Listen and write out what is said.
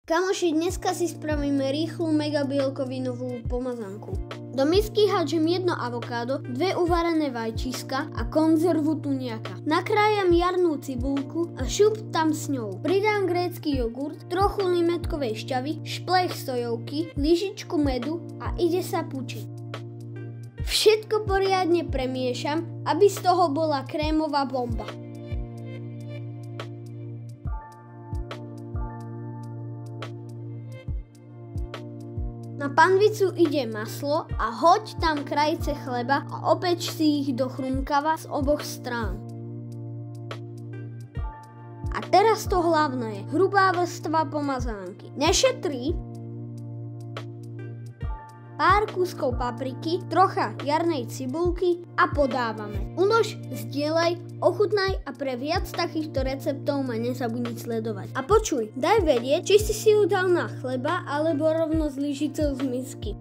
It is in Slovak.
Kamoši, dneska si spravíme rýchlu megabielkovinovú pomazánku. Do misky hádžem jedno avokádo, 2 uvarené vajčiska a konzervu tuniaka. Nakrájam jarnú cibulku a šup tam s ňou. Pridám grécky jogurt, trochu limetkovej šťavy, šplech sojovky, lyžičku medu a ide sa pučiť. Všetko poriadne premiešam, aby z toho bola krémová bomba. Na panvicu ide maslo a hoď tam krajice chleba a opeč si ich do chrumkava z oboch strán. A teraz to hlavné, hrubá vrstva pomazánky. Nešetrí, pár kúskov papriky, trocha jarnej cibulky a podávame. Ulož, zdieľaj, ochutnaj a pre viac takýchto receptov ma nezabudni sledovať. A počuj, daj vedieť, či si ju dal na chleba alebo rovno z lyžicou z misky.